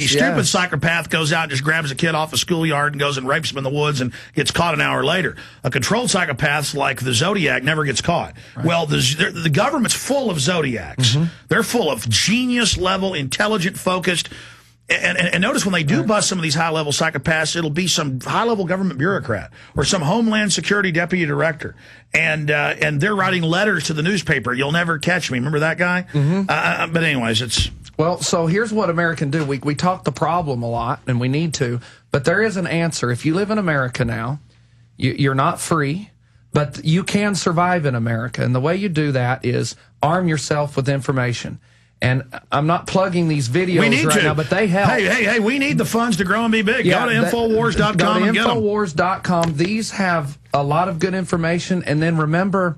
stupid psychopath goes out and just grabs a kid off a schoolyard and goes and rapes him in the woods and gets caught an hour later. A controlled psychopath like the Zodiac never gets caught. Right. Well, the government's full of Zodiacs. They're full of genius-level, intelligent, focused. And notice when they do bust some of these high-level psychopaths, it'll be some high-level government bureaucrat or some Homeland Security deputy director. And they're writing letters to the newspaper. You'll never catch me. Remember that guy? But anyways, it's... Well, so here's what America can do. We talk the problem a lot, and we need to, but there is an answer. If you live in America now, you're not free, but you can survive in America. And the way you do that is arm yourself with information. And I'm not plugging these videos right now, but they help. Hey, we need the funds to grow and be big. Yeah, go to Infowars.com and get them. Infowars.com. These have a lot of good information. And then remember,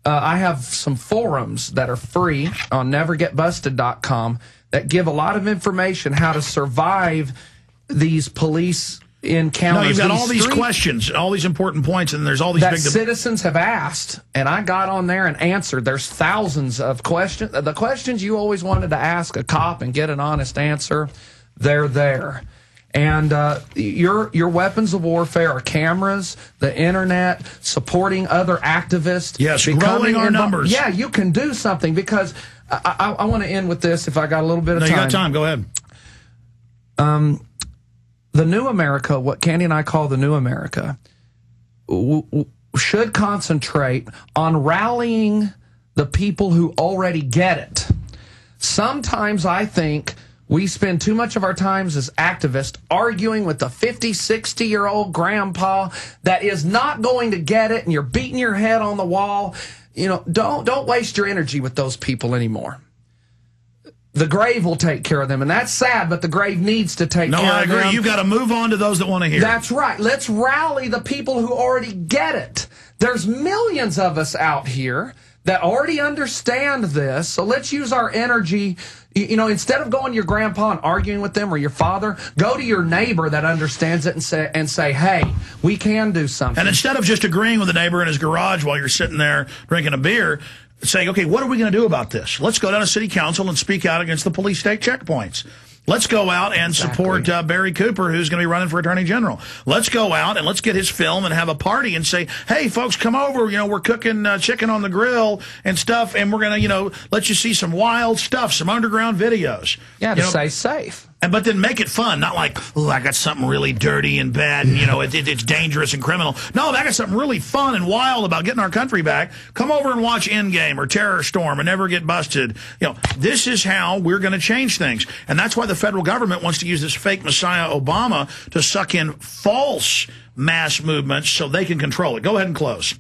I have some forums that are free on nevergetbusted.com that give a lot of information how to survive these police encounters. No, you've got all these questions, all these important points, and there's all these that big citizens have asked, and I got on there and answered. There's thousands of questions. The questions you always wanted to ask a cop and get an honest answer, they're there. And your weapons of warfare are cameras, the internet, supporting other activists. Yes, growing our numbers. Yeah, you can do something, because I want to end with this if I got a little bit of time. You got time. Go ahead. The new America, what Candy and I call the new America, should concentrate on rallying the people who already get it. Sometimes I think we spend too much of our time as activists arguing with the 50, 60-year-old grandpa that is not going to get it, and you're beating your head on the wall. You know, don't waste your energy with those people anymore. The grave will take care of them, and that's sad, but the grave needs to take care of them. No, I agree. You've got to move on to those that want to hear. That's right. Let's rally the people who already get it. There's millions of us out here that already understand this, so let's use our energy. You know, instead of going to your grandpa and arguing with them or your father, go to your neighbor that understands it and say, hey, we can do something. And instead of just agreeing with the neighbor in his garage while you're sitting there drinking a beer, saying, okay, what are we going to do about this? Let's go down to city council and speak out against the police state checkpoints. Let's go out and support Barry Cooper, who's going to be running for attorney general. Let's go out and let's get his film and have a party and say, hey, folks, come over. You know, we're cooking chicken on the grill and stuff, and we're going to, you know, let you see some wild stuff, some underground videos. Yeah, to stay safe. But then make it fun, not like, oh, I got something really dirty and bad, and, you know, it's dangerous and criminal. No, I got something really fun and wild about getting our country back. Come over and watch Endgame or Terror Storm or Never Get Busted. You know, this is how we're going to change things. And that's why the federal government wants to use this fake Messiah Obama to suck in false mass movements so they can control it. Go ahead and close.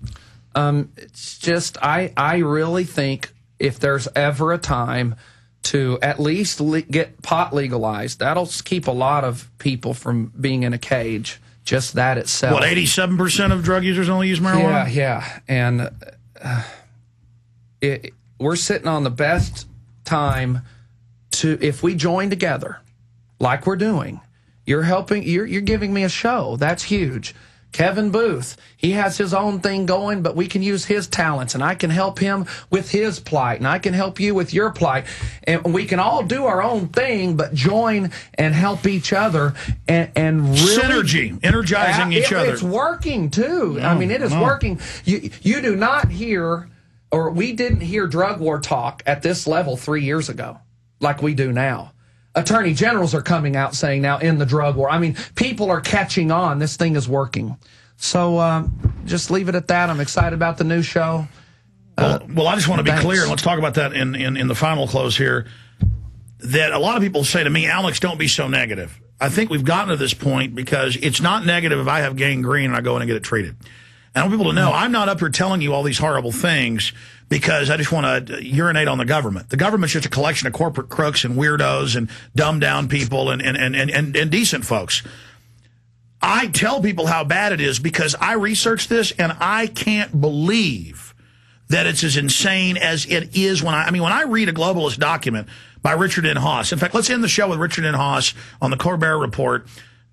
It's just, I really think if there's ever a time to at least get pot legalized, that'll keep a lot of people from being in a cage. Just that itself. What, 87% of drug users only use marijuana? Yeah. And we're sitting on the best time to, if we join together, like we're doing. You're helping. You're giving me a show. That's huge. Kevin Booth, he has his own thing going, but we can use his talents, and I can help him with his plight, and I can help you with your plight. And we can all do our own thing, but join and help each other and really... Synergy, energizing each other. It's working, too. I mean, it is working. You do not hear, or we didn't hear drug war talk at this level 3 years ago like we do now. Attorney generals are coming out saying now in the drug war. I mean, people are catching on. This thing is working. So just leave it at that. I'm excited about the new show. Well, I just want to be clear, and let's talk about that in the final close here, that a lot of people say to me, Alex, don't be so negative. I think we've gotten to this point because it's not negative if I have gangrene and I go in and get it treated. And I want people to know I'm not up here telling you all these horrible things because I just want to urinate on the government. The government's just a collection of corporate crooks and weirdos and dumbed down people and decent folks. I tell people how bad it is because I researched this and I can't believe that it's as insane as it is when when I read a globalist document by Richard N. Haas. In fact, let's end the show with Richard N. Haas on the Colbert Report.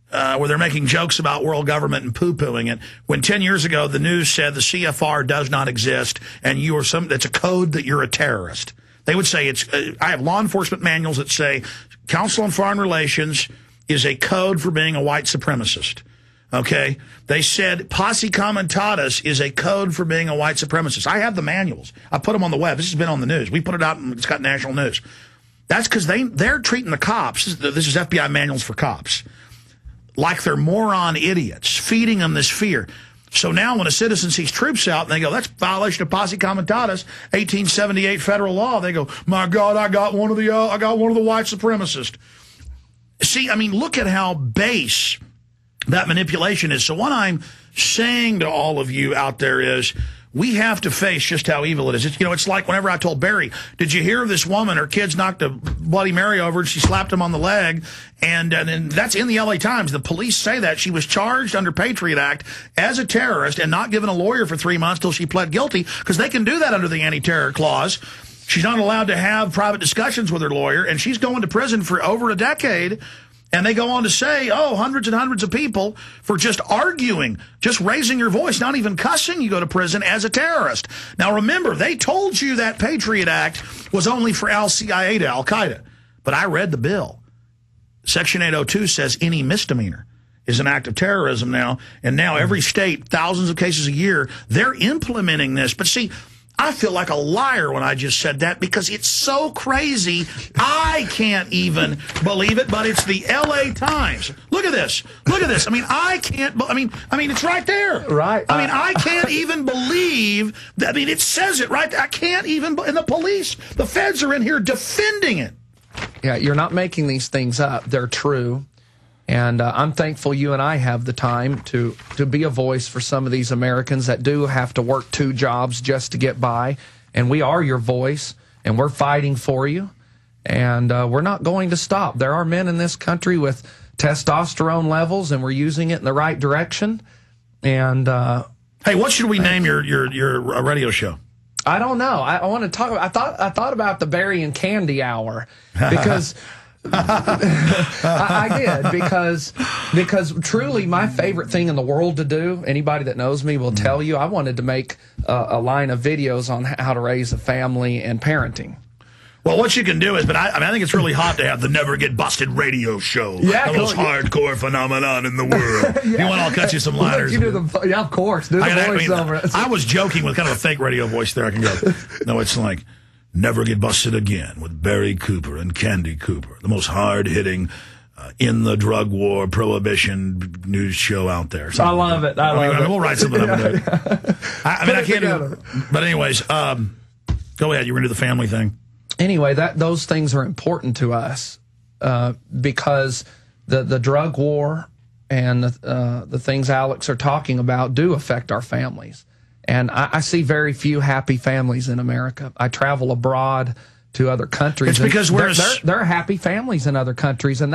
Where they're making jokes about world government and poo-pooing it, when 10 years ago the news said the CFR does not exist and that's a code that you're a terrorist. They would say I have law enforcement manuals that say Council on Foreign Relations is a code for being a white supremacist. Okay? They said posse comitatus is a code for being a white supremacist. I have the manuals. I put them on the web. This has been on the news. We put it out and it's got national news. That's because they're treating the cops, this is FBI manuals for cops, like they're moron idiots, feeding them this fear. So now when a citizen sees troops out and they go, that's violation of posse comitatus, 1878 federal law, they go, my God, I got one of the white supremacists. See, I mean, look at how base that manipulation is. So what I'm saying to all of you out there is we have to face just how evil it is. It's like whenever I told Barry, did you hear of this woman, her kids knocked a Bloody Mary over and she slapped him on the leg? And that's in the LA Times. The police say that she was charged under Patriot Act as a terrorist and not given a lawyer for 3 months till she pled guilty, because they can do that under the anti-terror clause. She's not allowed to have private discussions with her lawyer, and she's going to prison for over a decade. And they go on to say, hundreds and hundreds of people for just arguing, just raising your voice, not even cussing, you go to prison as a terrorist. Now, remember, they told you that Patriot Act was only for al-CIA to al-Qaeda. But I read the bill. Section 802 says any misdemeanor is an act of terrorism now. And now every state, thousands of cases a year, they're implementing this. But see, I feel like a liar when I just said that, because it's so crazy. I can't even believe it, but it's the LA Times. Look at this. Look at this. I mean, it's right there. Right. I mean, I can't even believe that. I mean, it says it right there. I can't even, and the police, the feds are in here defending it. Yeah, you're not making these things up. They're true. And I'm thankful you and I have the time to be a voice for some of these Americans that do have to work 2 jobs just to get by. And we are your voice, and we're fighting for you. And we're not going to stop. There are men in this country with testosterone levels, and we're using it in the right direction. And hey, what should we name your radio show? I don't know. I want to talk about. I thought about the Barry and Candy Hour, because. I did, because truly my favorite thing in the world to do, anybody that knows me will tell you, I wanted to make a line of videos on how to raise a family and parenting. Well, what you can do is, but I think it's really hot to have the Never Get Busted radio show. Yeah, the most hardcore phenomenon in the world. Yeah. You want, I'll cut you some liners. You do yeah, of course. Do the voice over it. I was joking with kind of a fake radio voice there. I can go, no, it's like, Never Get Busted Again with Barry Cooper and Candy Cooper, the most hard-hitting in the drug war prohibition news show out there. I love it. I love it. We'll write something up. I can't do it. But anyways, go ahead. You were into the family thing. Anyway, those things are important to us because the drug war and the things Alex are talking about do affect our families. And I see very few happy families in America. I travel abroad to other countries. It's because there are happy families in other countries, and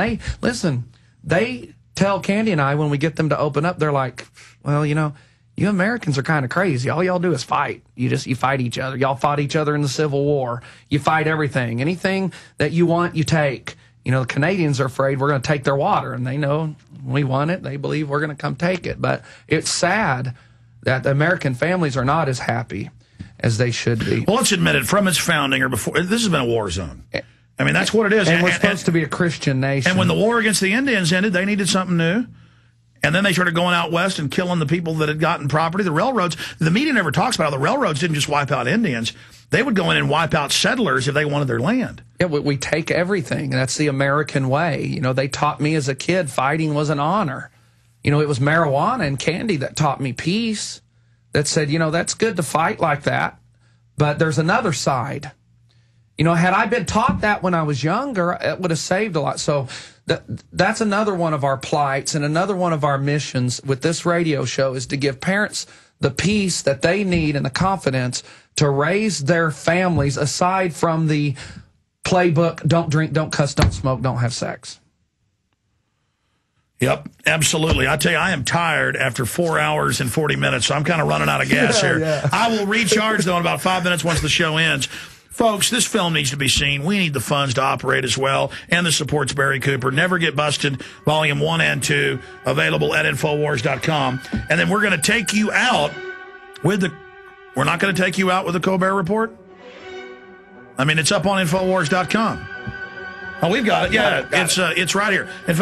they tell Candy and I when we get them to open up, they're like, well, you Americans are kind of crazy. All y'all do is fight. You fight each other. Y'all fought each other in the Civil War. You fight everything. Anything that you want, you take. The Canadians are afraid we're going to take their water, and they know we want it. They believe we're going to come take it. But it's sad that the American families are not as happy as they should be. Well, let's admit it. From its founding or before, this has been a war zone. I mean, that's what it is. And we're supposed to be a Christian nation. And when the war against the Indians ended, they needed something new. And then they started going out west and killing the people that had gotten property. The railroads, the media never talks about how the railroads didn't just wipe out Indians. They would go in and wipe out settlers if they wanted their land. Yeah, we take everything. That's the American way. They taught me as a kid fighting was an honor. It was marijuana and candy that taught me peace, that said, that's good to fight like that, but there's another side. Had I been taught that when I was younger, it would have saved a lot. So that's another one of our plights, and another one of our missions with this radio show is to give parents the peace that they need and the confidence to raise their families aside from the playbook, don't drink, don't cuss, don't smoke, don't have sex. Yep, absolutely. I tell you, I am tired after 4 hours and 40 minutes, so I'm kind of running out of gas here. Yeah. I will recharge, though, in about 5 minutes once the show ends. Folks, this film needs to be seen. We need the funds to operate as well, and the support's Barry Cooper. Never Get Busted, Volume 1 and 2, available at Infowars.com. And then we're going to take you out with the... We're not going to take you out with the Colbert Report? I mean, it's up on Infowars.com. Oh, we've got it. Yeah, Got it. It's right here. In fact,